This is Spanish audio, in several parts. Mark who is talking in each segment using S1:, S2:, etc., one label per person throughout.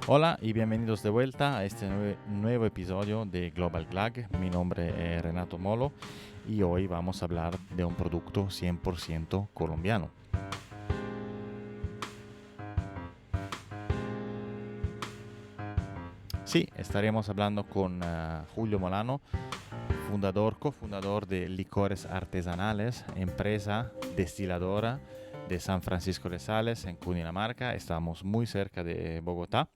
S1: Hola y bienvenidos de vuelta a este nuevo episodio de Global Glag. Mi nombre es Renato Molo y hoy vamos a hablar de un producto 100% colombiano. Sí, estaremos hablando con Julio Molano, cofundador de Licores Artesanales, empresa destiladora de San Francisco de Sales en Cundinamarca. Estamos muy cerca de Bogotá.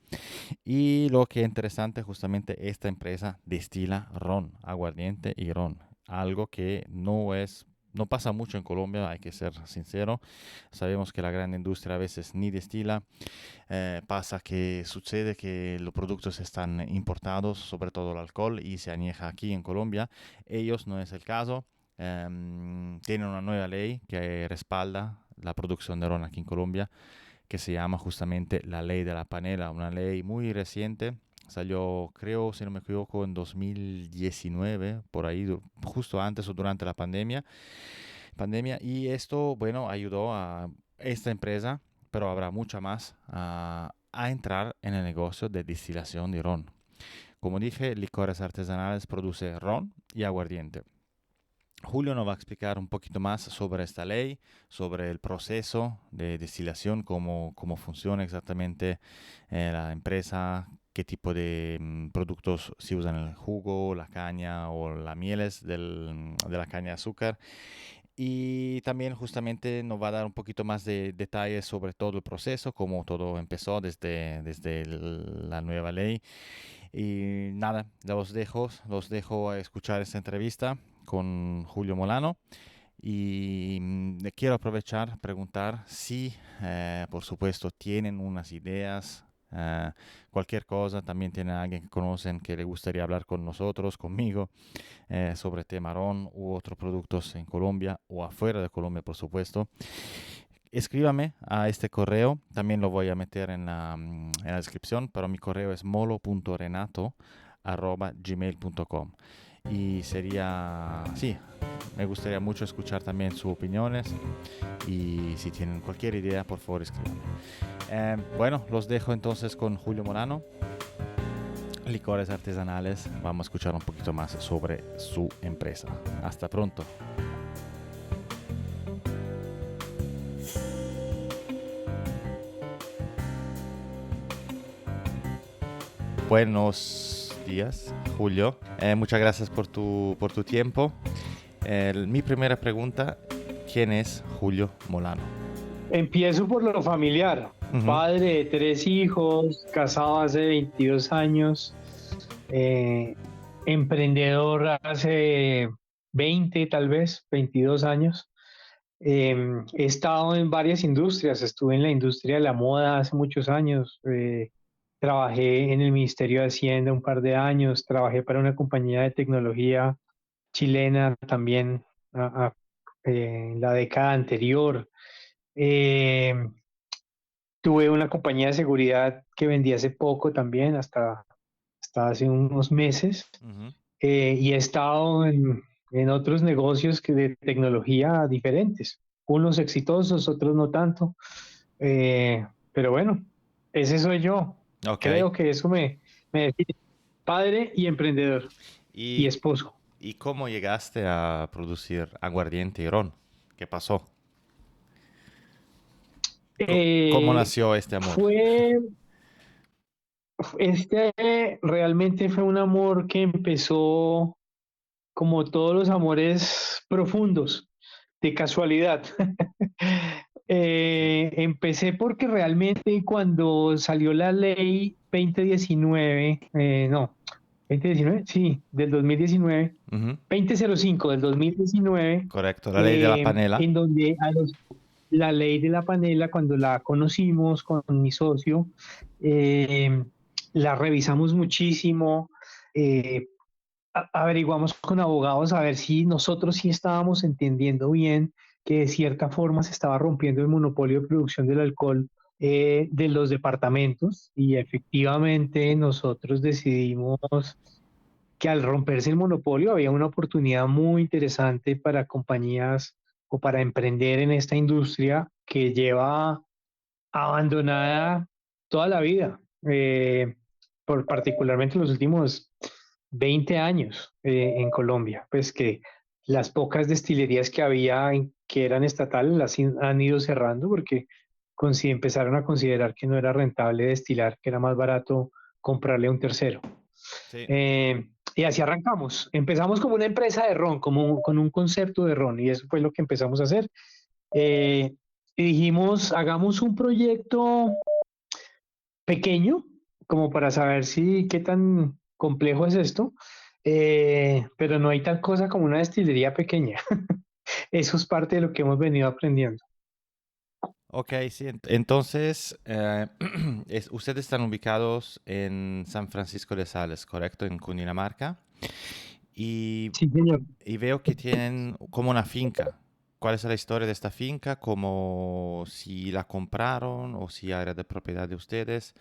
S1: Y lo que es interesante, justamente esta empresa destila ron, aguardiente y ron. Algo que no pasa mucho en Colombia, hay que ser sincero. Sabemos que la gran industria a veces ni destila. Pasa que sucede que los productos están importados, sobre todo el alcohol, y se añeja aquí en Colombia. Ellos no es el caso. Tienen una nueva ley que respalda la producción de ron aquí en Colombia, que se llama justamente la ley de la panela, una ley muy reciente. Salió, creo, si no me equivoco, en 2019, por ahí, justo antes o durante la pandemia. Y esto, bueno, ayudó a esta empresa, pero habrá mucha más, a entrar en el negocio de destilación de ron. Como dije, Licores Artesanales produce ron y aguardiente. Julio nos va a explicar un poquito más sobre esta ley, sobre el proceso de destilación, cómo funciona exactamente la empresa, qué tipo de productos se usan en el jugo, la caña o las mieles de la caña de azúcar. Y también justamente nos va a dar un poquito más de detalles sobre todo el proceso, cómo todo empezó desde la nueva ley. Y nada, los dejo a escuchar esta entrevista con Julio Molano. Y quiero aprovechar, preguntar si, por supuesto, tienen unas ideas, cualquier cosa, también tienen a alguien que conocen que le gustaría hablar con nosotros, conmigo, sobre Temarón u otros productos en Colombia o afuera de Colombia, por supuesto. Escríbame a este correo, también lo voy a meter en la descripción, pero mi correo es molo.renato@gmail.com. Y sí, me gustaría mucho escuchar también sus opiniones y si tienen cualquier idea, por favor, escríbanme. Bueno, los dejo entonces con Julio Morano, Licores Artesanales. Vamos a escuchar un poquito más sobre su empresa. Hasta pronto. Buenos días, Julio. Muchas gracias por tu tiempo. Mi primera pregunta, ¿quién es Julio Molano?
S2: Empiezo por lo familiar.
S1: Ujú.
S2: Padre de tres hijos, casado hace 22 años, eh, emprendedor hace 20, tal vez, 22 años. He estado en varias industrias. Estuve en la industria de la moda hace muchos años. Trabajé en el Ministerio de Hacienda un par de años. Trabajé para una compañía de tecnología chilena también en la década anterior. Eh, Tuve una compañía de seguridad que vendí hace poco también, hasta hace unos meses.
S1: Ujú.
S2: Y he estado en otros negocios de tecnología diferentes, unos exitosos, otros no tanto. Pero bueno, ese soy yo.
S1: Ok.
S2: Creo que eso me define. Padre y emprendedor y
S1: ¿Y,
S2: esposo.
S1: y cómo llegaste a producir aguardiente y ron? ¿Qué pasó? ¿Cómo
S2: Eh,
S1: nació este amor?
S2: fue, realmente fue un amor que empezó como todos los amores profundos, de casualidad.
S1: Sí.
S2: Empecé porque realmente cuando salió la ley 2019, no, 2019, sí, del 2019,
S1: Ujú.
S2: 2005 del 2019,
S1: Correcto, la ley de la panela.
S2: en donde la ley de la panela, cuando la conocimos con mi socio, eh, la revisamos muchísimo, eh, averiguamos con abogados a ver si nosotros sí estábamos entendiendo bien que de cierta forma se estaba rompiendo el monopolio de producción del alcohol de los departamentos, y efectivamente nosotros decidimos que al romperse el monopolio había una oportunidad muy interesante para compañías o para emprender en esta industria que lleva abandonada toda la vida. eh, por particularmente los últimos 20 años en Colombia, pues que las pocas destilerías que había que eran estatales han ido cerrando porque empezaron a considerar que no era rentable destilar, que era más barato comprarle a un tercero.
S1: Sí.
S2: Y así arrancamos. Empezamos como una empresa de ron, como con un concepto de ron, y eso fue lo que empezamos a hacer. Eh, y dijimos, hagamos un proyecto pequeño, como para saber si qué tan complejo es esto, pero no hay tal cosa como una destilería pequeña. Eso es parte de lo que hemos venido aprendiendo.
S1: Ok, sí. Entonces, ustedes están ubicados en San Francisco de Sales, ¿correcto? En Cundinamarca. Y,
S2: Sí, señor.
S1: y veo que tienen como una finca. ¿Cuál es la historia de esta finca? Como si la compraron o si era de propiedad de ustedes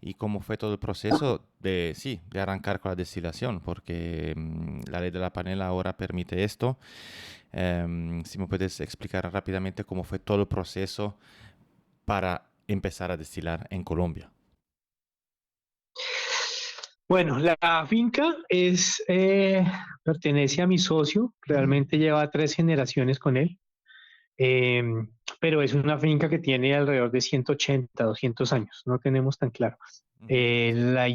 S1: y cómo fue todo el proceso de, sí, de arrancar con la destilación, porque la ley de la panela ahora permite esto. Si me puedes explicar rápidamente cómo fue todo el proceso para empezar a destilar en Colombia.
S2: Bueno, la finca pertenece a mi socio, realmente lleva 3 generaciones con él. Eh, pero es una finca que tiene alrededor de 180, 200 años, no tenemos tan claro.
S1: Ujú.
S2: Eh,
S1: Sí.
S2: la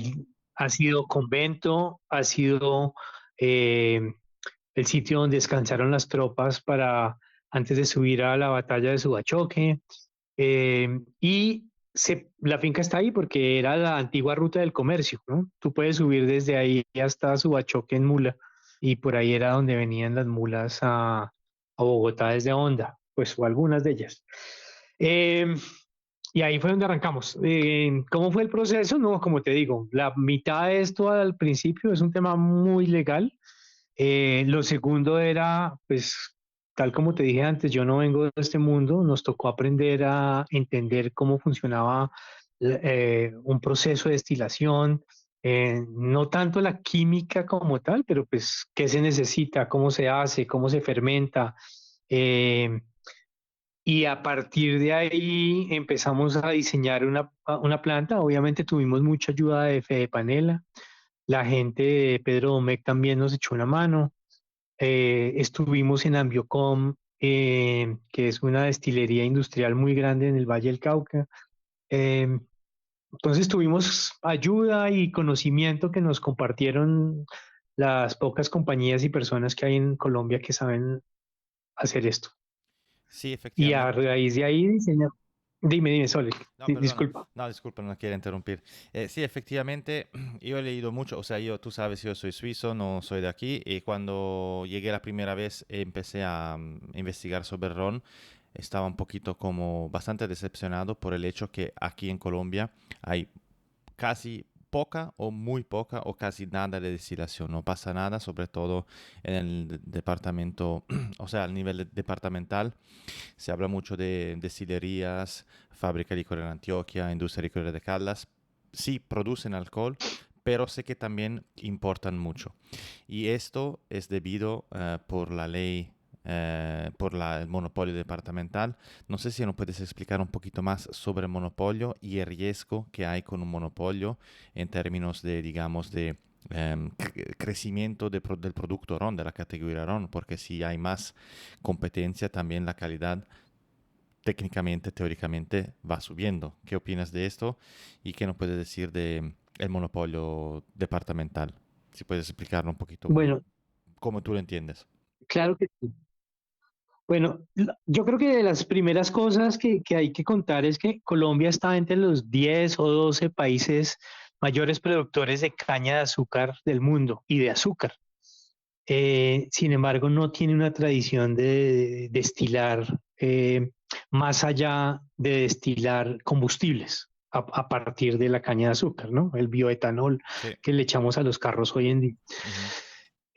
S2: ha sido convento, ha sido eh, el sitio donde descansaron las tropas para antes de subir a la batalla de Subachoque. La finca está ahí porque era la antigua ruta del comercio, ¿no? Tú puedes subir desde ahí hasta Subachoque en mula y por ahí era donde venían las mulas a Bogotá desde Honda, pues o algunas de ellas. Eh, y ahí fue donde arrancamos. ¿Cómo fue el proceso? No, como te digo, la mitad de esto al principio es un tema muy legal. Lo segundo era, pues, tal como te dije antes, yo no vengo de este mundo, nos tocó aprender a entender cómo funcionaba un proceso de destilación, no tanto la química como tal, pero pues qué se necesita, cómo se hace, cómo se fermenta. eh, y a partir de ahí empezamos a diseñar una planta. Obviamente tuvimos mucha ayuda de Fede Panela, la gente de Pedro Domecq también nos echó una mano. Estuvimos en Ambiocom, que es una destilería industrial muy grande en el Valle del Cauca. Eh, entonces tuvimos ayuda y conocimiento que nos compartieron las pocas compañías y personas que hay en Colombia que saben hacer esto.
S1: Sí,
S2: Y a
S1: efectivamente.
S2: raíz de ahí diseñamos. Dime, Sole,
S1: No, perdona.
S2: disculpa.
S1: No, disculpa, no quiero interrumpir. Sí, efectivamente, yo he leído mucho, o sea, tú sabes, yo soy suizo, no soy de aquí, y cuando llegué la primera vez empecé a investigar sobre ron, estaba un poquito como bastante decepcionado por el hecho que aquí en Colombia hay casi poca o muy poca o casi nada de destilación. No pasa nada, sobre todo en el departamento, o sea, al nivel departamental. Se habla mucho de destilerías, fábrica de licor en Antioquia, industria de licor de Caldas. Sí, producen alcohol, pero sé que también importan mucho. Y esto es debido por la ley, por el monopolio departamental. No sé si nos puedes explicar un poquito más sobre el monopolio y el riesgo que hay con un monopolio en términos de, digamos, de crecimiento del producto RON, de la categoría RON, porque si hay más competencia, también la calidad técnicamente, teóricamente va subiendo. ¿Qué opinas de esto? ¿Y qué nos puedes decir de el monopolio departamental? Si puedes explicarlo un poquito
S2: Bueno,
S1: cómo tú lo entiendes.
S2: claro que sí. Bueno, yo creo que de las primeras cosas que hay que contar es que Colombia está entre los 10 o 12 países mayores productores de caña de azúcar del mundo y de azúcar. Sin embargo, no tiene una tradición de destilar más allá de destilar combustibles a partir de la caña de azúcar, ¿no? El bioetanol
S1: Sí.
S2: que le echamos a los carros hoy en día.
S1: Ujú.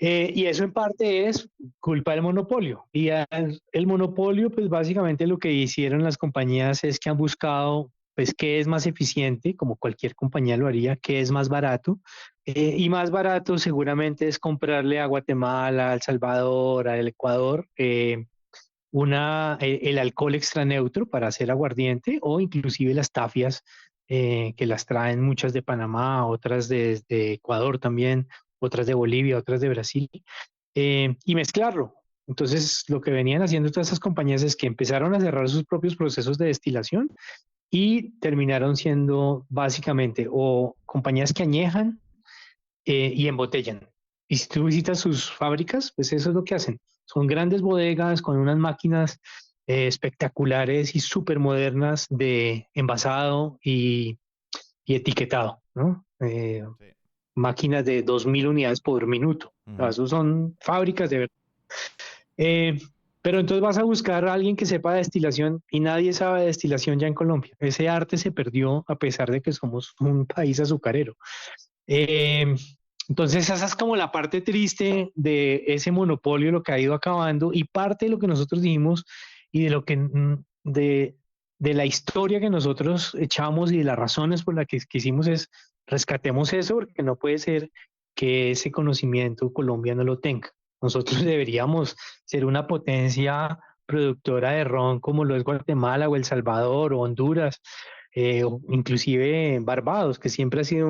S2: Y eso en parte es culpa del monopolio. El monopolio, pues básicamente lo que hicieron las compañías es que han buscado, pues, qué es más eficiente, como cualquier compañía lo haría, qué es más barato. Y más barato seguramente es comprarle a Guatemala, a El Salvador, al Ecuador, el alcohol extra neutro para hacer aguardiente o inclusive las tafias que las traen muchas de Panamá, otras de Ecuador también, otras de Bolivia, otras de Brasil, y mezclarlo. Entonces, lo que venían haciendo todas esas compañías es que empezaron a cerrar sus propios procesos de destilación y terminaron siendo básicamente o compañías que añejan y embotellan. Y si tú visitas sus fábricas, pues eso es lo que hacen. Son grandes bodegas con unas máquinas espectaculares y súper modernas de envasado y etiquetado, ¿no?
S1: Sí.
S2: Máquinas de 2.000 unidades por minuto. O sea,
S1: Ujú.
S2: esos son fábricas de verdad. Eh, pero entonces vas a buscar a alguien que sepa de destilación y nadie sabe de destilación ya en Colombia. Ese arte se perdió a pesar de que somos un país azucarero. Eh, entonces esa es como la parte triste de ese monopolio, lo que ha ido acabando y parte de lo que nosotros dijimos y de lo que de la historia que nosotros echamos y de las razones por las que quisimos es rescatemos eso porque no puede ser que ese conocimiento Colombia no lo tenga. Nosotros deberíamos ser una potencia productora de ron como lo es Guatemala o El Salvador o Honduras, o inclusive Barbados, que siempre ha sido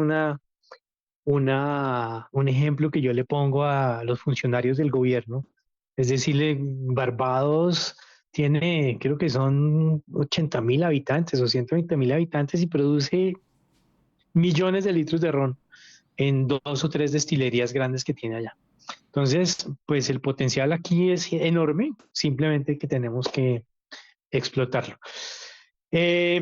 S2: un ejemplo que yo le pongo a los funcionarios del gobierno. Es decirle, Barbados tiene, creo que son 80.000 habitantes o 120.000 habitantes y produce millones de litros de ron en 2 o 3 destilerías grandes que tiene allá. Entonces, pues el potencial aquí es enorme, simplemente que tenemos que explotarlo. Eh,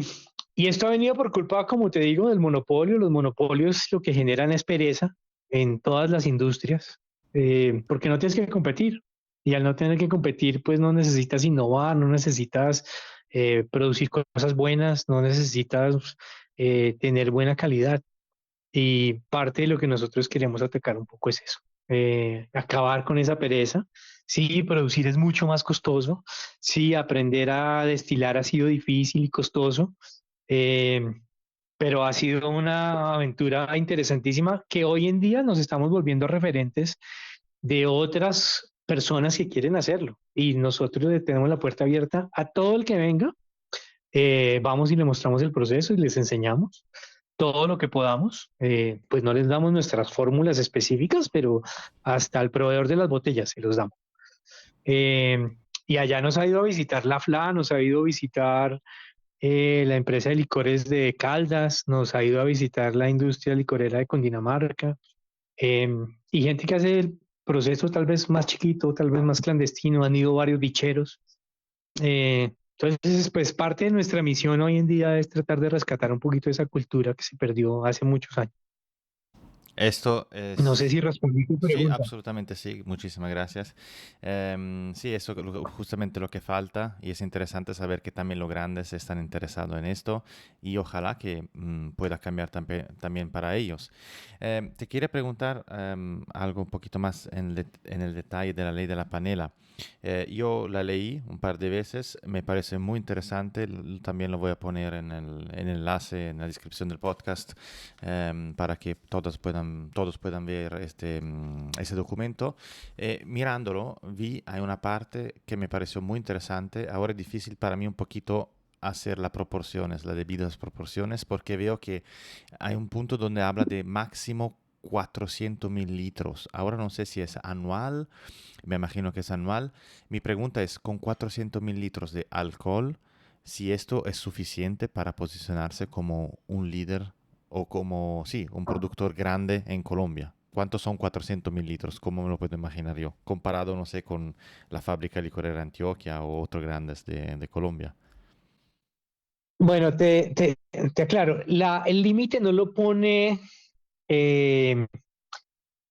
S2: y esto ha venido por culpa, como te digo, del monopolio. Los monopolios lo que generan es pereza en todas las industrias, porque no tienes que competir. Y al no tener que competir, pues no necesitas innovar, no necesitas producir cosas buenas, no necesitas tener buena calidad. Y parte de lo que nosotros queremos atacar un poco es eso, acabar con esa pereza. Sí, producir es mucho más costoso. Sí, aprender a destilar ha sido difícil y costoso, eh, pero ha sido una aventura interesantísima que hoy en día nos estamos volviendo referentes de otras personas que quieren hacerlo. Y nosotros le tenemos la puerta abierta a todo el que venga. Vamos y le mostramos el proceso y les enseñamos todo lo que podamos. Pues no les damos nuestras fórmulas específicas, pero hasta el proveedor de las botellas se los damos. Eh, y allá nos ha ido a visitar la FLA, nos ha ido a visitar la empresa de licores de Caldas, nos ha ido a visitar la industria licorera de Cundinamarca, eh, y gente que hace el proceso tal vez más chiquito, tal vez más clandestino, han ido varios bicheros. Entonces, pues parte de nuestra misión hoy en día es tratar de rescatar un poquito esa cultura que se perdió hace muchos años.
S1: Esto
S2: No sé
S1: es...
S2: si respondí tu
S1: Sí,
S2: pregunta.
S1: absolutamente sí, muchísimas gracias. Sí, eso es justamente lo que falta y es interesante saber que también los grandes están interesados en esto y ojalá que pueda cambiar también para ellos. Te quería preguntar algo un poquito más en el detalle de la ley de la panela. Yo la leí un par de veces, me parece muy interesante, también lo voy a poner en el enlace en la descripción del podcast para que todos puedan ver ese documento. Mirándolo, vi hay una parte que me pareció muy interesante. Ahora es difícil para mí un poquito hacer las proporciones, las debidas proporciones, porque veo que hay un punto donde habla de máximo 400.000 litros. Ahora no sé si es anual, me imagino que es anual. Mi pregunta es, con 400.000 litros de alcohol, si esto es suficiente para posicionarse como un líder o como, sí, un productor grande en Colombia. ¿Cuántos son 400.000 litros? ¿Cómo me lo puedo imaginar yo? Comparado, no sé, con la fábrica licorera Antioquia o otros grandes de Colombia.
S2: Bueno, te aclaro, el límite no lo pone, eh,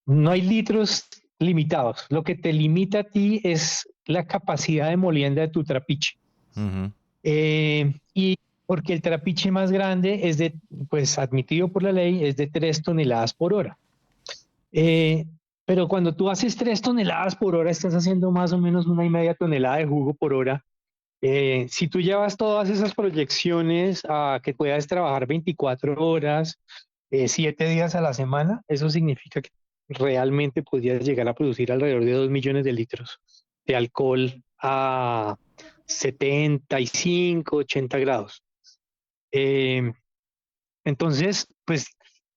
S2: no hay litros limitados. Lo que te limita a ti es la capacidad de molienda de tu trapiche.
S1: Ujú.
S2: Y porque el trapiche más grande es pues admitido por la ley, es de 3 toneladas por hora. Eh, pero cuando tú haces 3 toneladas por hora, estás haciendo más o menos 1,5 toneladas de jugo por hora. Si tú llevas todas esas proyecciones a que puedas trabajar 24 horas, 7 días a la semana, eso significa que realmente podrías llegar a producir alrededor de 2 millones de litros de alcohol a 75, 80 grados. Eh, Entonces, pues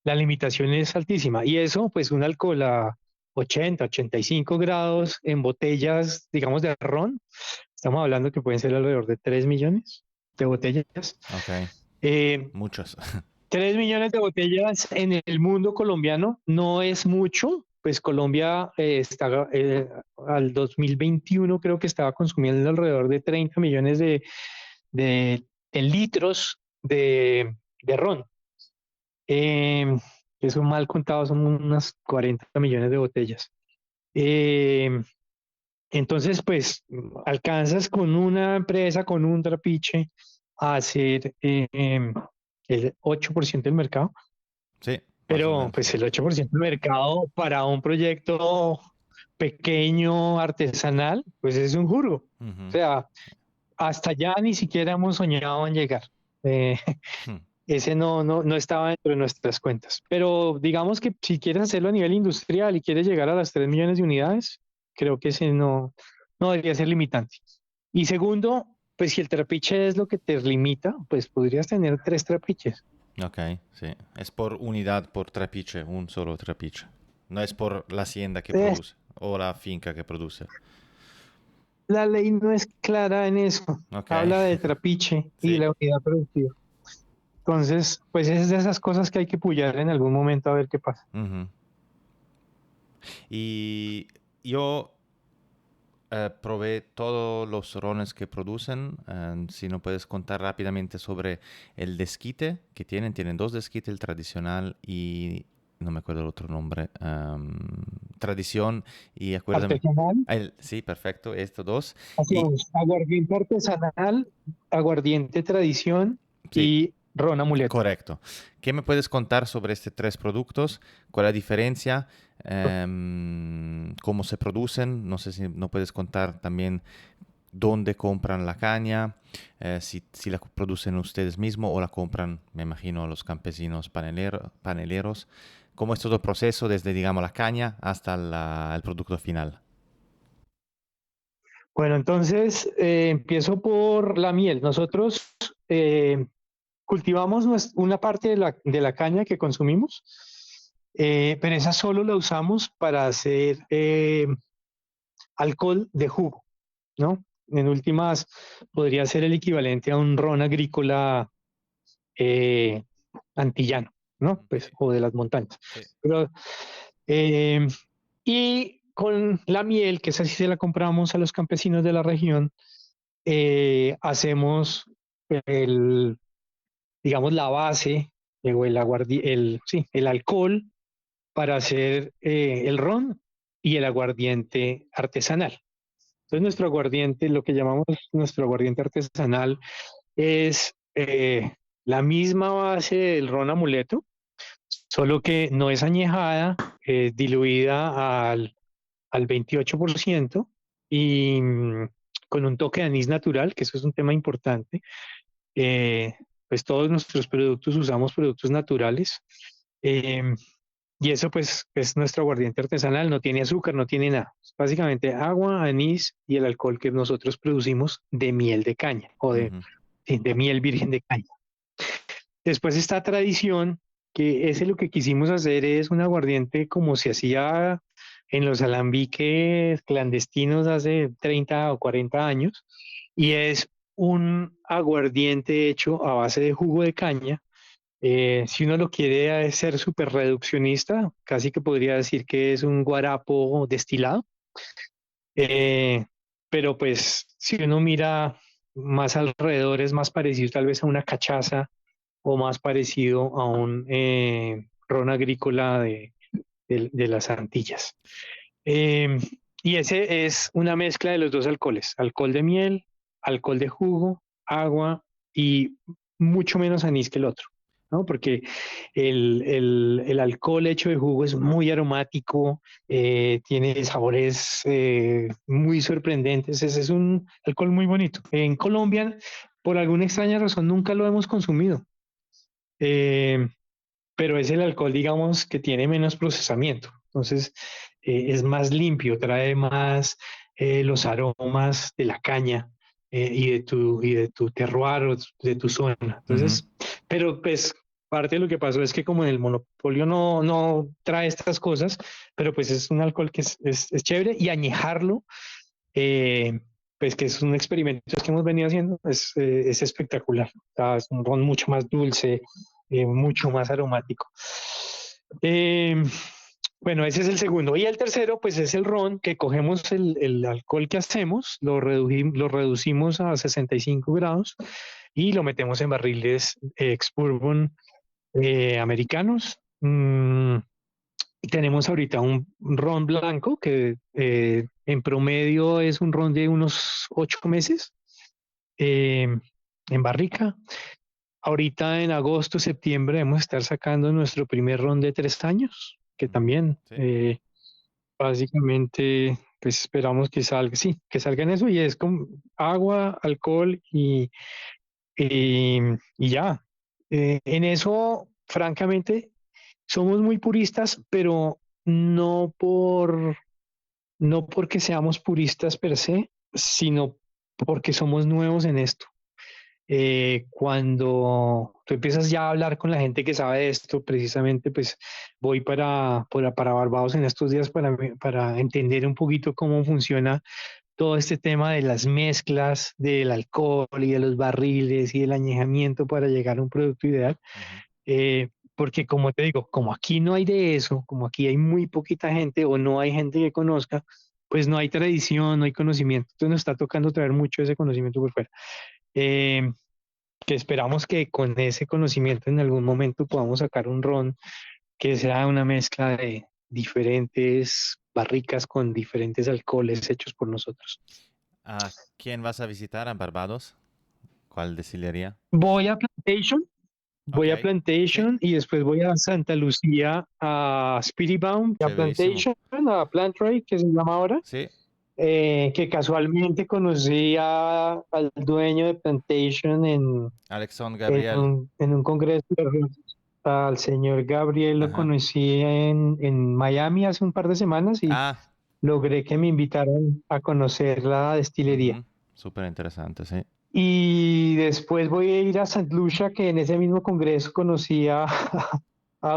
S2: la limitación es altísima. Y eso, pues un alcohol a 80, 85 grados en botellas, digamos, de ron, estamos hablando que pueden ser alrededor de 3 millones de botellas.
S1: Ok,
S2: Eh,
S1: muchos.
S2: 3 millones de botellas en el mundo colombiano no es mucho, pues Colombia está al 2021 creo que estaba consumiendo alrededor de 30 millones de litros de ron. Eh, Eso mal contado son unas 40 millones de botellas. Eh, entonces, pues alcanzas con una empresa, con un trapiche, a hacer el 8% del mercado.
S1: Sí, más o
S2: Pero
S1: menos.
S2: pues el 8% del mercado para un proyecto pequeño, artesanal, pues es un jurgo. O
S1: Ujú.
S2: sea, hasta allá ni siquiera hemos soñado en llegar. Eh,
S1: Hmm.
S2: ese no estaba dentro de nuestras cuentas. Pero digamos que si quieres hacerlo a nivel industrial y quieres llegar a las 3 millones de unidades, creo que ese no debería ser limitante. Y segundo, pues si el trapiche es lo que te limita, pues podrías tener 3 trapiches.
S1: Ok, sí. Es por unidad, por trapiche, un solo trapiche. No es por la hacienda que
S2: Eh,
S1: produce o la finca que produce.
S2: La ley no es clara en eso.
S1: Ok,
S2: Habla de trapiche y
S1: sí.
S2: la unidad productiva. Entonces, pues es de esas cosas que hay que pullar en algún momento a ver qué pasa.
S1: Ujú. Y yo probé todos los rones que producen. Si no puedes contar rápidamente sobre el desquite que tienen. Tienen dos desquites, el tradicional y no me acuerdo el otro nombre. Tradición y acuérdame.
S2: Artesanal,
S1: Sí, perfecto, estos dos. Y
S2: hacemos aguardiente artesanal, aguardiente tradición
S1: sí,
S2: y ron amuleto.
S1: correcto. ¿Qué me puedes contar sobre estos tres productos? ¿Cuál es la diferencia? ¿Cómo se producen? No sé si no puedes contar también dónde compran la caña, si la producen ustedes mismos o la compran, me imagino, los campesinos paneleros. ¿Cómo es todo el proceso desde, digamos, la caña hasta el producto final?
S2: Bueno, entonces empiezo por la miel. Nosotros cultivamos una parte de la caña que consumimos, pero esa solo la usamos para hacer alcohol de jugo, ¿no? En últimas, podría ser el equivalente a un ron agrícola eh, antillano, ¿no? Pues,
S1: Sí,
S2: o de las montañas.
S1: sí.
S2: Pero, eh, y con la miel, que esa sí se la compramos a los campesinos de la región, hacemos el, digamos, la base o el alcohol para hacer el ron y el aguardiente artesanal. Entonces, nuestro aguardiente, lo que llamamos nuestro aguardiente artesanal, es la misma base del ron amuleto, solo que no es añejada, es diluida al 28% y con un toque de anís natural, que eso es un tema importante. Eh, pues todos nuestros productos usamos productos naturales. Eh, y eso pues es nuestro aguardiente artesanal, no tiene azúcar, no tiene nada. Es básicamente agua, anís y el alcohol que nosotros producimos de miel de caña o
S1: Ujú.
S2: sí, de miel virgen de caña. Después esta tradición, que ese lo que quisimos hacer es un aguardiente como se hacía en los alambiques clandestinos hace 30 o 40 años, y es un aguardiente hecho a base de jugo de caña. Si uno lo quiere ser súper reduccionista, casi que podría decir que es un guarapo destilado. Eh, pero pues si uno mira más alrededor es más parecido tal vez a una cachaza o más parecido a un ron agrícola de las Antillas. Eh, y ese es una mezcla de los dos alcoholes, alcohol de miel, alcohol de jugo, agua y mucho menos anís que el otro, ¿no? Porque el alcohol hecho de jugo es muy aromático, tiene sabores muy sorprendentes, ese es un alcohol muy bonito. En Colombia, por alguna extraña razón, nunca lo hemos consumido. Eh, pero es el alcohol, digamos, que tiene menos procesamiento. Entonces, es más limpio, trae más los aromas de la caña y de tu terroir o de tu zona.
S1: Ujú.
S2: Entonces, pero pues parte de lo que pasó es que como en el monopolio no trae estas cosas, pero pues es un alcohol que es chévere y añejarlo, eh, pues que es un experimento que hemos venido haciendo, es espectacular. O sea, es un ron mucho más dulce, mucho más aromático. Eh, bueno, ese es el segundo. Y el tercero, pues es el ron, que cogemos el alcohol que hacemos, lo reducimos a 65 grados y lo metemos en barriles ex-bourbon americanos. Y tenemos ahorita un ron blanco que en promedio es un ron de unos 8 meses eh, en barrica. Ahorita en agosto, septiembre, vamos a estar sacando nuestro primer ron de 3 años, que también
S1: Sí.
S2: básicamente pues esperamos que salga, sí, que salga en eso y es con agua, alcohol y ya. En eso, francamente, somos muy puristas, pero no porque seamos puristas per se, sino porque somos nuevos en esto. Cuando tú empiezas ya a hablar con la gente que sabe de esto, precisamente, pues voy para Barbados en estos días para entender un poquito cómo funciona todo este tema de las mezclas del alcohol y de los barriles y del añejamiento para llegar a un producto ideal.
S1: Ujú.
S2: Porque como te digo, como aquí no hay de eso, como aquí hay muy poquita gente o no hay gente que conozca, pues no hay tradición, no hay conocimiento. Entonces nos está tocando traer mucho ese conocimiento por fuera. Eh, que esperamos que con ese conocimiento en algún momento podamos sacar un ron que sea una mezcla de diferentes barricas con diferentes alcoholes hechos por nosotros.
S1: ¿A quién vas a visitar a Barbados? ¿Cuál destilería?
S2: Voy a Plantation,
S1: Ok,
S2: voy a
S1: sí,
S2: Plantation y después voy a Santa Lucía, a Spiritbound, a
S1: chéverísimo.
S2: Plantation, a Plantray, que se llama ahora,
S1: Sí,
S2: que casualmente conocí al dueño de Plantation
S1: Alexandre Gabriel.
S2: en un congreso de rosas. Al señor Gabriel lo
S1: Ajá.
S2: conocí en Miami hace un par de semanas y
S1: Ah,
S2: logré que me invitaran a conocer la destilería.
S1: ujú, súper interesante, sí.
S2: Y después voy a ir a St. Lucia, que en ese mismo congreso conocí a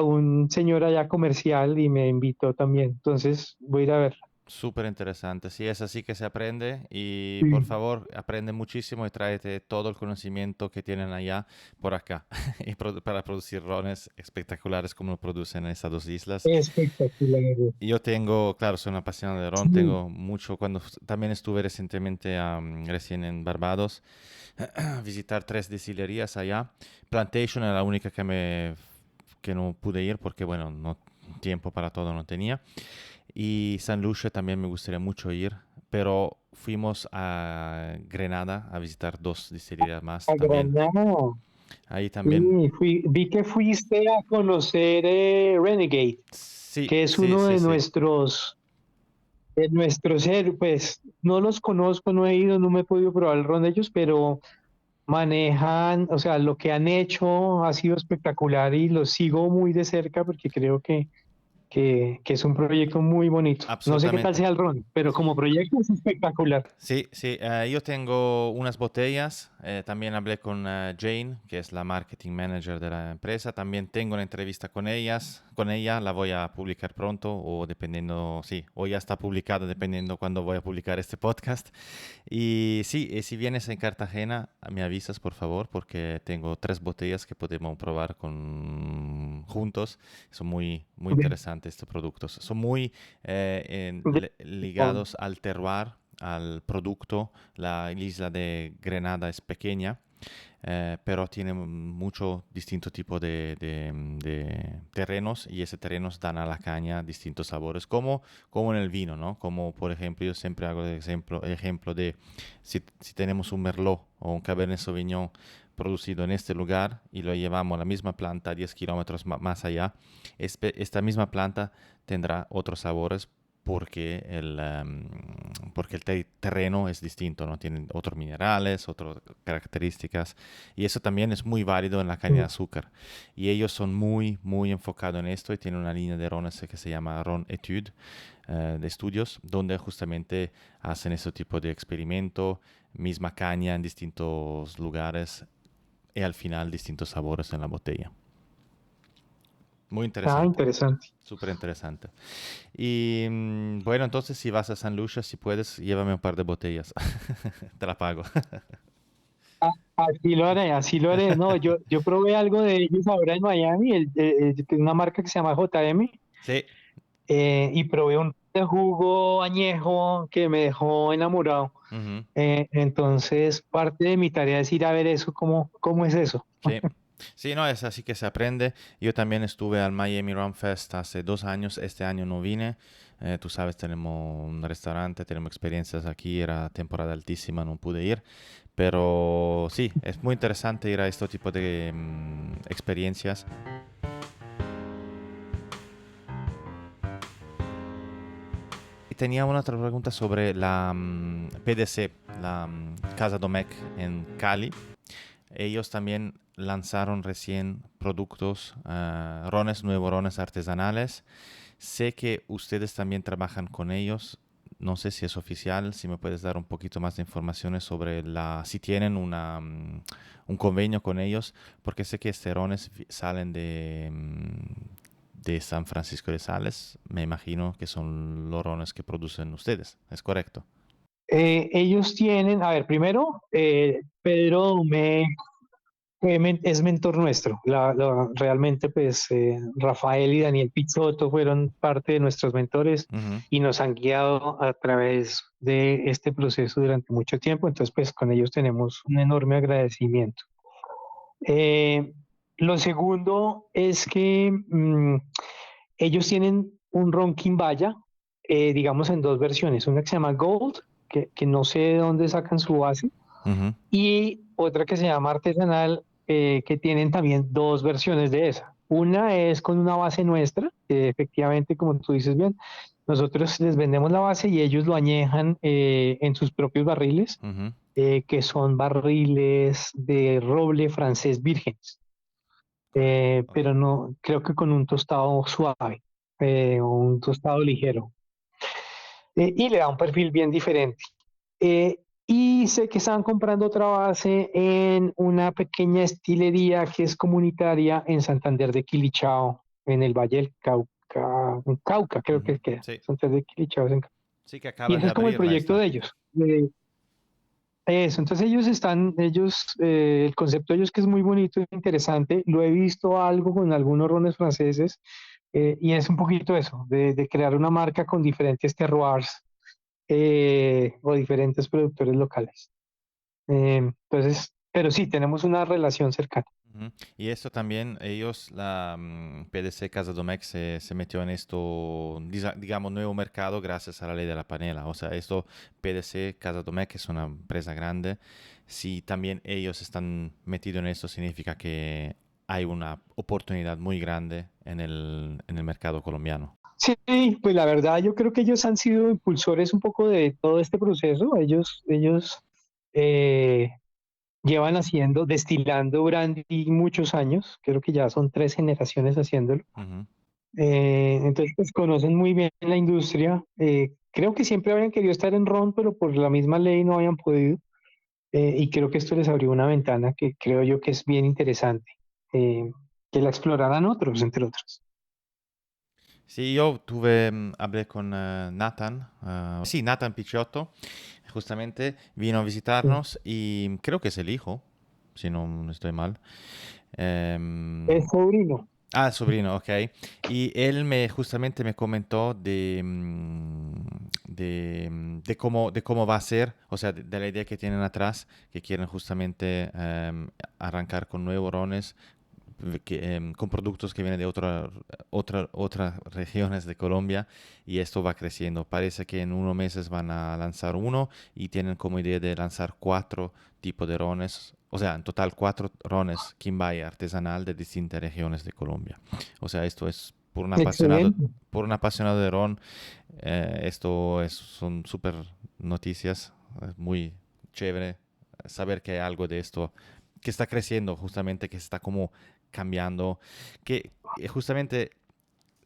S2: un señor allá comercial y me invitó también. Entonces voy a ir a ver.
S1: Súper interesante, sí, es así que se aprende y por
S2: Sí,
S1: favor aprende muchísimo y tráete todo el conocimiento que tienen allá por acá y para producir rones espectaculares como lo producen en estas dos islas.
S2: espectacular.
S1: Y yo tengo, claro, soy una apasionada de ron,
S2: Sí,
S1: tengo mucho, también estuve recientemente recién en Barbados, visitar tres destilerías allá. Plantation era la única que no pude ir porque, bueno, no tiempo para todo no tenía. Y San Lucia también me gustaría mucho ir, pero fuimos a Grenada a visitar dos distillerías más
S2: a
S1: también.
S2: Granada.
S1: Ahí
S2: Sí,
S1: también.
S2: vi que fuiste a conocer Renegade,
S1: Sí,
S2: que es
S1: sí,
S2: uno
S1: sí, sí.
S2: de nuestros héroes. Pues no los conozco, no he ido, no me he podido probar el ron de ellos, pero manejan, o sea, lo que han hecho ha sido espectacular y los sigo muy de cerca porque creo que es un proyecto muy bonito. No sé qué tal
S1: Absolutamente.
S2: sea el ron, pero como proyecto es espectacular.
S1: Sí, sí, yo tengo unas botellas, también hablé con Jane, que es la marketing manager de la empresa, también tengo una entrevista con ella la voy a publicar pronto o dependiendo, sí, o ya está publicada dependiendo cuándo voy a publicar este podcast. Y sí, si vienes en Cartagena, me avisas por favor, porque tengo tres botellas que podemos probar juntos, son muy
S2: De-
S1: interesantes estos productos, son muy
S2: de-
S1: ligados al terroir, al producto. La isla de Grenada es pequeña, pero tiene mucho distinto tipo de terrenos y esos terrenos dan a la caña distintos sabores, como en el vino, ¿no? Como por ejemplo, yo siempre hago el ejemplo de si tenemos un Merlot o un Cabernet Sauvignon producido en este lugar y lo llevamos a la misma planta 10 kilómetros más allá, esta misma planta tendrá otros sabores porque el terreno es distinto, ¿no? Tienen otros minerales, otras características, y eso también es muy válido en la caña de azúcar. Y ellos son muy enfocados en esto y tienen una línea de rones que se llama Ron Etude, de estudios, donde justamente hacen ese tipo de experimento, misma caña en distintos lugares y al final distintos sabores en la botella. Muy
S2: Ah,
S1: interesante,
S2: interesante.
S1: súper interesante. Y bueno, entonces si vas a San Lucia, si puedes, llévame un par de botellas. Te la pago.
S2: Así lo haré, así lo haré. No, yo probé algo de ellos ahora en Miami, una marca que se llama JM,
S1: Sí.
S2: y probé un jugo añejo que me dejó enamorado.
S1: Ujú.
S2: Entonces, parte de mi tarea es ir a ver eso, cómo es eso.
S1: Sí. Sí, no, es así que se aprende. Yo también estuve al Miami Rum Fest hace 2 años. Este año no vine. Tú sabes, tenemos un restaurante, tenemos experiencias aquí. Era temporada altísima, no pude ir. Pero sí, es muy interesante ir a este tipo de experiencias. Y tenía una otra pregunta sobre la PDC, la Casa Domecq en Cali. Ellos también lanzaron recién productos, rones, nuevos rones artesanales. Sé que ustedes también trabajan con ellos. No sé si es oficial, si me puedes dar un poquito más de informaciones sobre si tienen un convenio con ellos, porque sé que estos rones salen de San Francisco de Sales. Me imagino que son los rones que producen ustedes. ¿Es correcto?
S2: Ellos tienen, a ver, primero, Pedro Domecq es mentor nuestro. Realmente, pues, Rafael y Daniel Pizzotto fueron parte de nuestros mentores
S1: Ujú.
S2: y nos han guiado a través de este proceso durante mucho tiempo. Entonces, pues, con ellos tenemos un enorme agradecimiento. Eh, lo segundo es que ellos tienen un ron Quimbaya, digamos en dos versiones, una que se llama Gold, que no sé de dónde sacan su base,
S1: Ujú.
S2: y otra que se llama Artesanal, que tienen también dos versiones de esa. Una es con una base nuestra, que efectivamente, como tú dices bien, nosotros les vendemos la base y ellos lo añejan en sus propios barriles,
S1: Ujú.
S2: que son barriles de roble francés vírgenes,
S1: Ok.
S2: pero no, creo que con un tostado suave, o un tostado ligero, y le da un perfil bien diferente. Eh, y sé que están comprando otra base en una pequeña estilería que es comunitaria en Santander de Quilichao, en el Valle del Cauca, en Cauca creo que
S1: Ujú.
S2: queda,
S1: Sí.
S2: Santander de Quilichao.
S1: Sí, que
S2: Y
S1: acaban
S2: ese
S1: de
S2: es como el
S1: abrir,
S2: proyecto
S1: maestra.
S2: de ellos. Eso, entonces el concepto de ellos que es muy bonito e interesante, lo he visto algo con algunos rones franceses, y es un poquito eso, de crear una marca con diferentes terroirs, o diferentes productores locales. Entonces, pero sí, tenemos una relación cercana.
S1: Ujú. Y esto también, ellos, la PDC Casa Domecq se metió en esto, digamos, nuevo mercado gracias a la ley de la panela. O sea, esto, PDC Casa Domecq es una empresa grande. Si también ellos están metidos en esto, significa que hay una oportunidad muy grande en el mercado colombiano.
S2: Sí, pues la verdad yo creo que ellos han sido impulsores un poco de todo este proceso. Ellos eh, llevan destilando brandy muchos años, creo que ya son 3 generaciones haciéndolo.
S1: Ujú.
S2: Entonces, pues conocen muy bien la industria. Creo que siempre habían querido estar en ron, pero por la misma ley no habían podido. Y creo que esto les abrió una ventana que creo yo que es bien interesante, eh, que la exploraran otros, entre otros.
S1: Sí, yo hablé con Nathan, sí, Nathan Picciotto, justamente vino a
S2: Sí.
S1: visitarnos y creo que es el hijo, si no estoy mal. Em,
S2: Es sobrino.
S1: el sobrino, ok. Y él justamente me comentó de cómo va a ser, o sea, de la idea que tienen atrás, que quieren justamente arrancar con nuevos rones con productos que vienen de otras regiones de Colombia y esto va creciendo. Parece que en unos meses van a lanzar uno y tienen como idea de lanzar 4 tipos de rones, o sea, en total 4 rones Quimbaya artesanal de distintas regiones de Colombia. O sea, esto es
S2: Excelente.
S1: por un apasionado de ron, son súper noticias, es muy chévere saber que hay algo de esto que está creciendo, justamente que está como cambiando, que justamente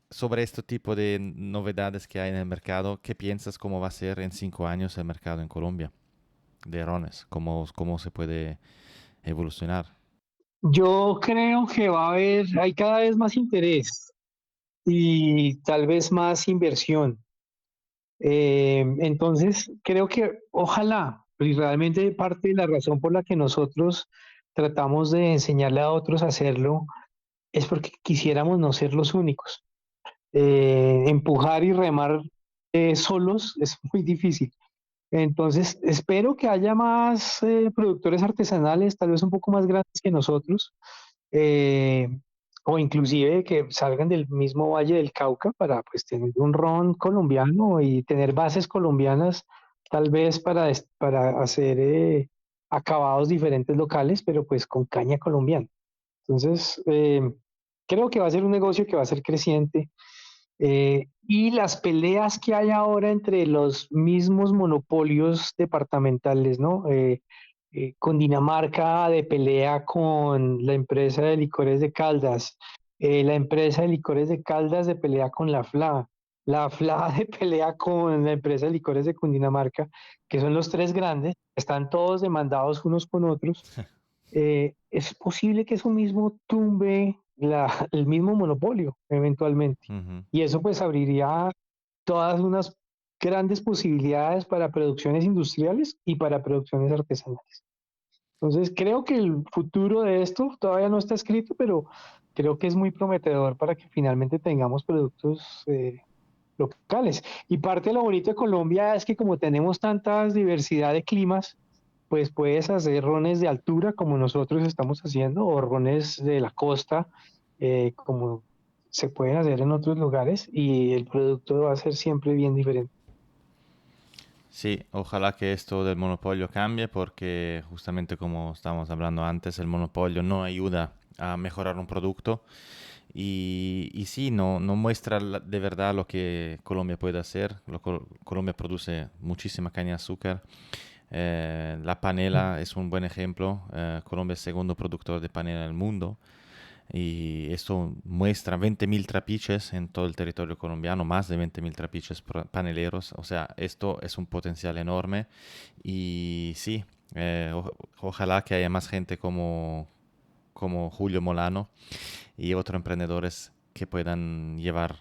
S1: sobre este tipo de novedades que hay en el mercado, ¿qué piensas cómo va a ser en 5 años el mercado en Colombia de rones? ¿Cómo se puede evolucionar?
S2: Yo creo que hay cada vez más interés. y tal vez más inversión. Entonces, creo que ojalá, y realmente parte de la razón por la que nosotros tratamos de enseñarle a otros a hacerlo es porque quisiéramos no ser los únicos. Empujar y remar solos es muy difícil. Entonces, espero que haya más productores artesanales, tal vez un poco más grandes que nosotros, eh, o inclusive que salgan del mismo Valle del Cauca para pues tener un ron colombiano y tener bases colombianas, tal vez para hacer acabados diferentes locales, pero pues con caña colombiana. Entonces, creo que va a ser un negocio que va a ser creciente. Y las peleas que hay ahora entre los mismos monopolios departamentales, ¿no? Con Dinamarca de pelea con la empresa de licores de Caldas, la empresa de licores de Caldas de pelea con la FLA de pelea con la empresa de licores de Cundinamarca, que son los tres grandes, están todos demandados unos con otros. Es posible que eso mismo tumbe el mismo monopolio eventualmente.
S1: Ujú.
S2: Y eso pues abriría todas unas grandes posibilidades para producciones industriales y para producciones artesanales. Entonces creo que el futuro de esto todavía no está escrito, pero creo que es muy prometedor para que finalmente tengamos productos locales. Y parte de lo bonito de Colombia es que como tenemos tanta diversidad de climas, pues puedes hacer rones de altura como nosotros estamos haciendo, o rones de la costa, como se pueden hacer en otros lugares, y el producto va a ser siempre bien diferente.
S1: Sí, ojalá que esto del monopolio cambie porque justamente como estábamos hablando antes, el monopolio no ayuda a mejorar un producto y sí, no muestra de verdad lo que Colombia puede hacer. Colombia produce muchísima caña de azúcar. La panela es un buen ejemplo. Colombia es el segundo productor de panela del mundo. Y esto muestra 20.000 trapiches en todo el territorio colombiano, más de 20.000 trapiches paneleros. O sea, esto es un potencial enorme. Y sí, ojalá que haya más gente como Julio Molano y otros emprendedores que puedan llevar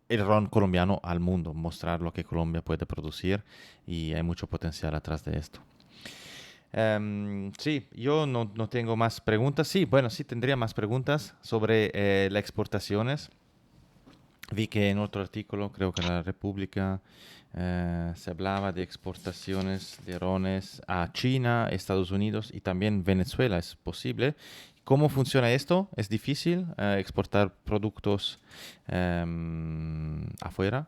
S1: el ron colombiano al mundo, mostrar lo que Colombia puede producir y hay mucho potencial atrás de esto. Sí, yo no tengo más preguntas. Sí, bueno, sí tendría más preguntas sobre las exportaciones. Vi que en otro artículo, creo que en la República, se hablaba de exportaciones de rones a China, Estados Unidos y también Venezuela. ¿Es posible? ¿Cómo funciona esto? ¿Es difícil exportar productos afuera?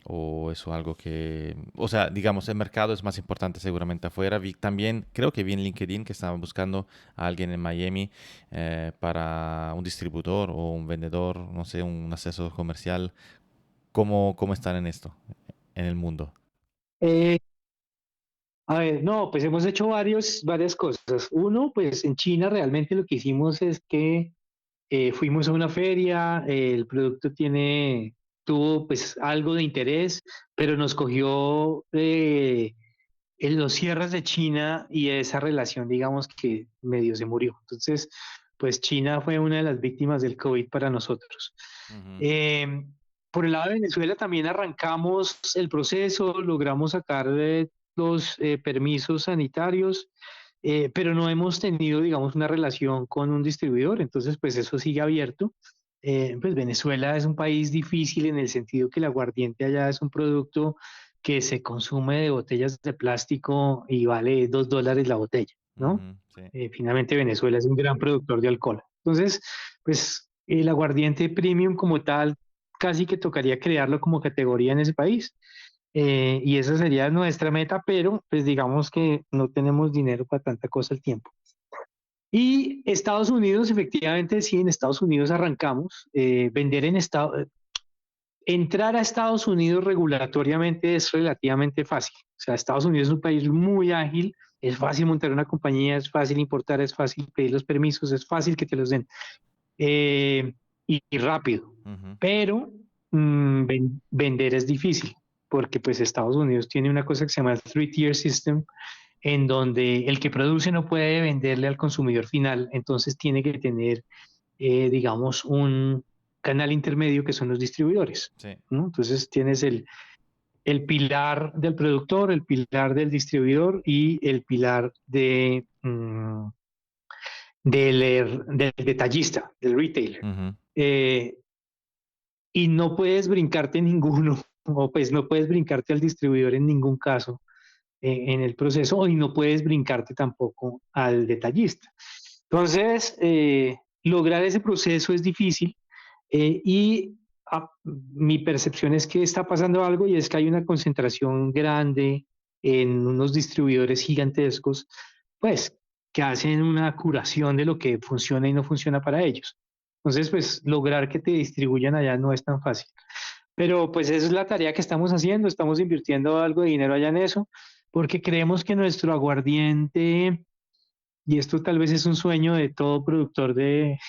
S1: ¿O es algo que, o sea, digamos, el mercado es más importante seguramente afuera? También creo que vi en LinkedIn que estaban buscando a alguien en Miami para un distribuidor o un vendedor, no sé, un asesor comercial. ¿Cómo están en esto, en el mundo?
S2: Eh, a ver, no, pues hemos hecho varias cosas. Uno, pues en China realmente lo que hicimos es que fuimos a una feria, el producto tuvo pues algo de interés, pero nos cogió en los cierres de China y esa relación, digamos que medio se murió. Entonces, pues China fue una de las víctimas del COVID para nosotros.
S1: Ujú,
S2: Eh, por el lado de Venezuela también arrancamos el proceso, logramos sacar los permisos sanitarios, pero no hemos tenido, digamos, una relación con un distribuidor, entonces pues eso sigue abierto. Pues Venezuela es un país difícil en el sentido que el aguardiente allá es un producto que se consume de botellas de plástico y vale $2 la botella, ¿no?
S1: ujú, sí.
S2: Finalmente Venezuela es un gran productor de alcohol. Entonces, pues el aguardiente premium como tal, casi que tocaría crearlo como categoría en ese país. Y esa sería nuestra meta, pero pues digamos que no tenemos dinero para tanta cosa al tiempo. Y Estados Unidos, efectivamente, sí, en Estados Unidos arrancamos. Entrar a Estados Unidos regulatoriamente es relativamente fácil. O sea, Estados Unidos es un país muy ágil, es fácil montar una compañía, es fácil importar, es fácil pedir los permisos, es fácil que te los den y rápido.
S1: Ujú,
S2: Pero vender es difícil porque pues Estados Unidos tiene una cosa que se llama el Three-Tier System, en donde el que produce no puede venderle al consumidor final, entonces tiene que tener, digamos, canal intermedio que son los distribuidores,
S1: Sí.
S2: ¿no? Entonces tienes el pilar del productor, el pilar del distribuidor y el pilar del detallista, del retailer.
S1: Ujú.
S2: Eh, y no puedes brincarte ninguno, o pues no puedes brincarte al distribuidor en ningún caso en el proceso, y no puedes brincarte tampoco al detallista. Entonces, lograr ese proceso es difícil y mi percepción es que está pasando algo y es que hay una concentración grande en unos distribuidores gigantescos, pues, que hacen una curación de lo que funciona y no funciona para ellos. Entonces, pues, lograr que te distribuyan allá no es tan fácil. Pero pues esa es la tarea que estamos haciendo, estamos invirtiendo algo de dinero allá en eso, porque creemos que nuestro aguardiente, y esto tal vez es un sueño de todo productor de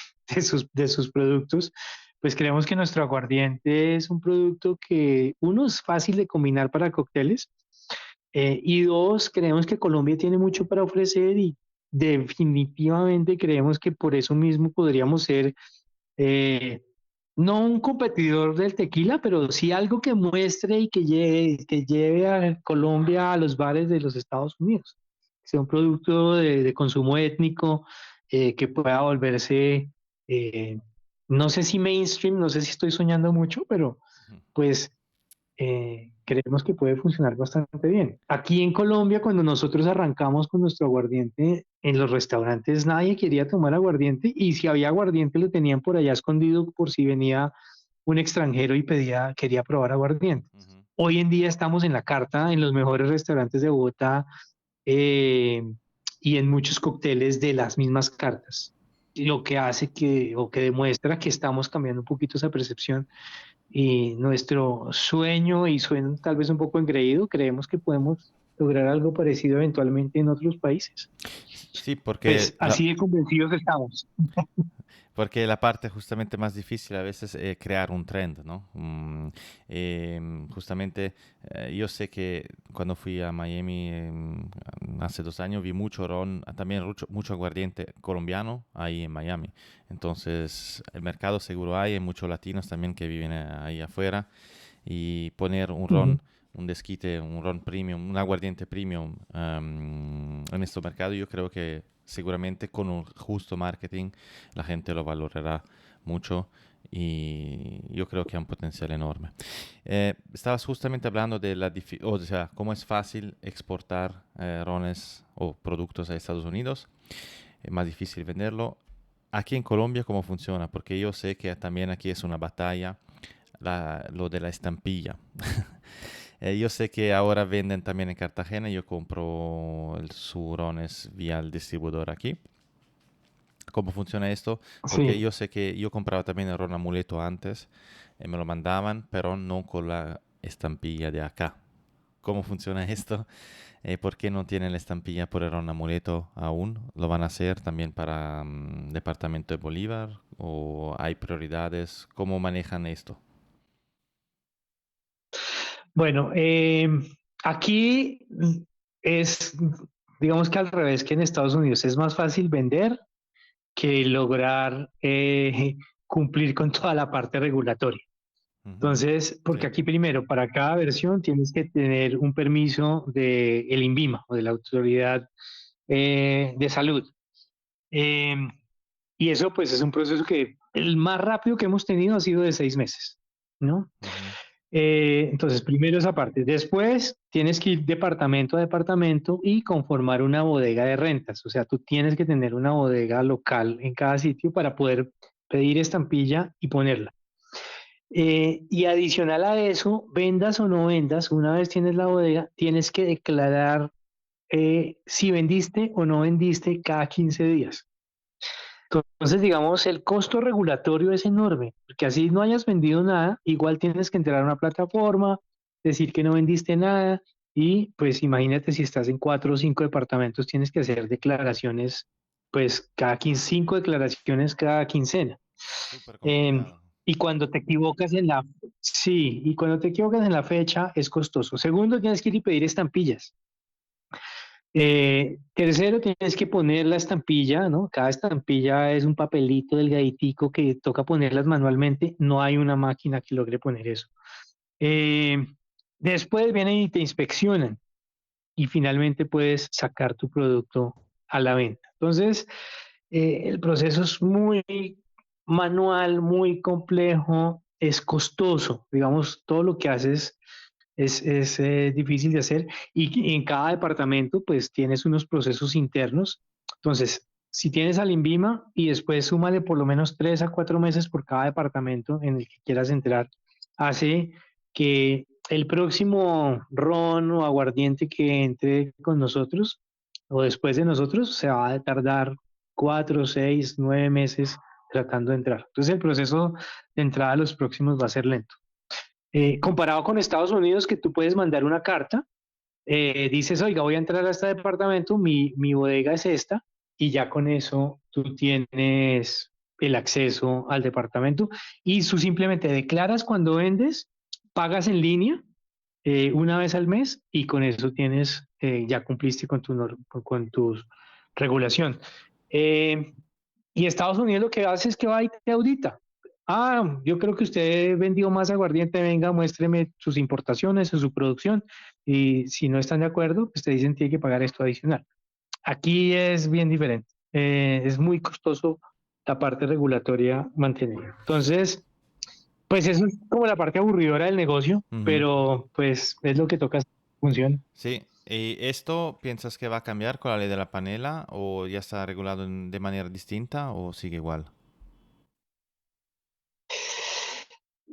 S2: sus productos, pues creemos que nuestro aguardiente es un producto que, uno, es fácil de combinar para cócteles, y dos, creemos que Colombia tiene mucho para ofrecer y definitivamente creemos que por eso mismo podríamos ser eh, no un competidor del tequila, pero sí algo que muestre y que lleve a Colombia a los bares de los Estados Unidos. Que sea un producto de consumo étnico, que pueda volverse, eh, no sé si mainstream, no sé si estoy soñando mucho, pero
S1: Ujú.
S2: pues creemos que puede funcionar bastante bien. Aquí en Colombia, cuando nosotros arrancamos con nuestro aguardiente, en los restaurantes nadie quería tomar aguardiente y si había aguardiente lo tenían por allá escondido por si venía un extranjero y quería probar aguardiente.
S1: Ujú.
S2: Hoy en día estamos en la carta en los mejores restaurantes de Bogotá, eh, y en muchos cócteles de las mismas cartas. Lo que hace o que demuestra que estamos cambiando un poquito esa percepción y nuestro sueño, y suena tal vez un poco engreído, creemos que podemos lograr algo parecido eventualmente en otros países.
S1: Sí,
S2: Pues así de convencidos estamos.
S1: porque la parte justamente más difícil a veces es crear un trend, ¿no? Justamente yo sé que cuando fui a Miami hace 2 años vi mucho ron, también mucho aguardiente colombiano ahí en Miami. Entonces el mercado seguro hay muchos latinos también que viven ahí afuera y poner un
S2: Ujú.
S1: ron, un desquite, un ron premium, un aguardiente premium en este mercado, yo creo que seguramente con un justo marketing la gente lo valorará mucho y yo creo que hay un potencial enorme. Estabas justamente hablando de o sea, cómo es fácil exportar rones o productos a Estados Unidos, es más difícil venderlo. Aquí en Colombia, ¿cómo funciona? Porque yo sé que también aquí es una batalla lo de la estampilla. Yo sé que ahora venden también en Cartagena, yo compro el Surones vía el distribuidor aquí. ¿Cómo funciona esto? Porque
S2: Sí.
S1: yo sé que yo compraba también el ron amuleto antes, me lo mandaban, pero no con la estampilla de acá. ¿Cómo funciona esto? ¿Por qué no tienen la estampilla por el ron amuleto aún? ¿Lo van a hacer también para departamento de Bolívar? ¿O hay prioridades? ¿Cómo manejan esto?
S2: Bueno, aquí es, digamos que al revés que en Estados Unidos, es más fácil vender que lograr cumplir con toda la parte regulatoria.
S1: Ujú.
S2: Entonces, porque
S1: Sí.
S2: aquí primero, para cada versión tienes que tener un permiso del INVIMA o de la Autoridad de Salud. Eh, y eso pues es un proceso que el más rápido que hemos tenido ha sido de 6 meses, ¿no?
S1: Ujú.
S2: Entonces, primero esa parte. Después tienes que ir departamento a departamento y conformar una bodega de rentas. O sea, tú tienes que tener una bodega local en cada sitio para poder pedir estampilla y ponerla. Y adicional a eso, vendas o no vendas, una vez tienes la bodega, tienes que declarar si vendiste o no vendiste cada 15 días. Entonces, digamos, el costo regulatorio es enorme, porque así no hayas vendido nada, igual tienes que entrar a una plataforma, decir que no vendiste nada, y pues imagínate si estás en 4 o 5 departamentos, tienes que hacer declaraciones, pues cada 15, 5 declaraciones cada quincena.
S1: Súper
S2: Em,
S1: complicado.
S2: y cuando te equivocas sí, y cuando te equivocas en la fecha es costoso. Segundo, tienes que ir y pedir estampillas. Tercero, tienes que poner la estampilla, ¿no? Cada estampilla es un papelito delgaditico que toca ponerlas manualmente. No hay una máquina que logre poner eso. Eh, Después vienen y te inspeccionan y finalmente puedes sacar tu producto a la venta. Entonces, el proceso es muy manual, muy complejo, es costoso. Digamos, todo lo que haces es difícil de hacer y en cada departamento pues tienes unos procesos internos. Entonces, si tienes al INVIMA y después súmale por lo menos 3 a 4 meses por cada departamento en el que quieras entrar, hace que el próximo ron o aguardiente que entre con nosotros o después de nosotros se va a tardar 4, 6, 9 meses tratando de entrar. Entonces el proceso de entrada a los próximos va a ser lento. Comparado con Estados Unidos, que tú puedes mandar una carta, dices, oiga, voy a entrar a este departamento, mi bodega es esta, y ya con eso tú tienes el acceso al departamento y tú simplemente declaras cuando vendes, pagas en línea 1 vez al mes y con eso tienes, ya cumpliste con tu regulación. Eh, y Estados Unidos lo que hace es que va y te audita. Ah, yo creo que usted vendió más aguardiente, venga, muéstreme sus importaciones o su producción. Y si no están de acuerdo, pues te dicen tiene que pagar esto adicional. Aquí es bien diferente. Es muy costoso la parte regulatoria mantener. Entonces, pues eso es como la parte aburridora del negocio,
S1: Ujú.
S2: pero pues es lo que toca hacer que funcione.
S1: Sí, ¿y esto piensas que va a cambiar con la ley de la panela o ya está regulado de manera distinta o sigue igual?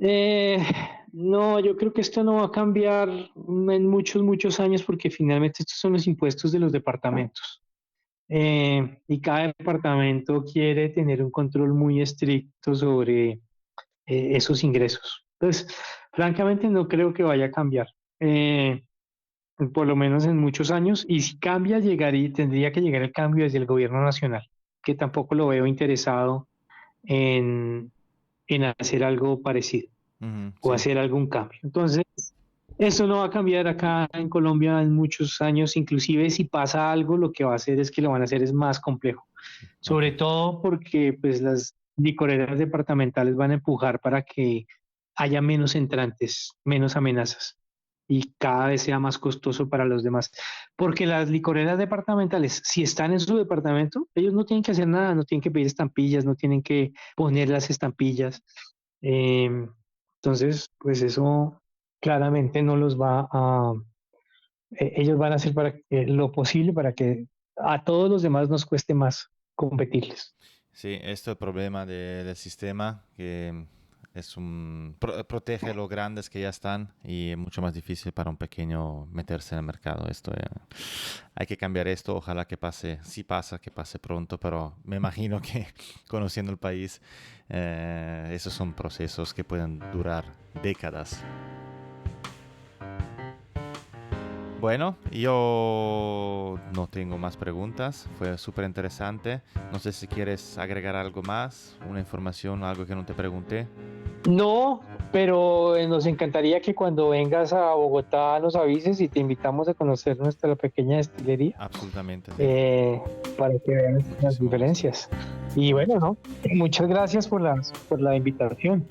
S2: Eh, no, yo creo que esto no va a cambiar en muchos, muchos años porque finalmente estos son los impuestos de los departamentos. Y cada departamento quiere tener un control muy estricto sobre esos ingresos. Entonces, francamente no creo que vaya a cambiar, eh, por lo menos en muchos años. Y si cambia, llegaría, tendría que llegar el cambio desde el gobierno nacional, que tampoco lo veo interesado en, en hacer algo parecido
S1: Ujú,
S2: o
S1: sí,
S2: hacer algún cambio. Entonces, eso no va a cambiar acá en Colombia en muchos años, inclusive si pasa algo, lo que va a hacer es que lo van a hacer es más complejo,
S1: ok.
S2: sobre todo porque pues las licoreras departamentales van a empujar para que haya menos entrantes, menos amenazas y cada vez sea más costoso para los demás. Porque las licoreras departamentales, si están en su departamento, ellos no tienen que hacer nada, no tienen que pedir estampillas, no tienen que poner las estampillas. Eh, entonces, pues eso claramente no los va a, ellos van a hacer lo posible para que a todos los demás nos cueste más competirles.
S1: Sí, esto es el problema del sistema, que es protege a los grandes que ya están y es mucho más difícil para un pequeño meterse en el mercado. Hay que cambiar esto, ojalá que pase, si pasa, que pase pronto, pero me imagino que conociendo el país, esos son procesos que pueden durar décadas. Bueno, yo no tengo más preguntas, fue súper interesante. No sé si quieres agregar algo más, una información, algo que no te pregunté.
S2: No, pero nos encantaría que cuando vengas a Bogotá nos avises y te invitamos a conocer nuestra pequeña destilería
S1: Absolutamente, sí.
S2: eh, para que veas las
S1: Muchísimo gusto.
S2: diferencias. Y bueno,
S1: Muchis-
S2: ¿no? Muchas gracias por por la invitación.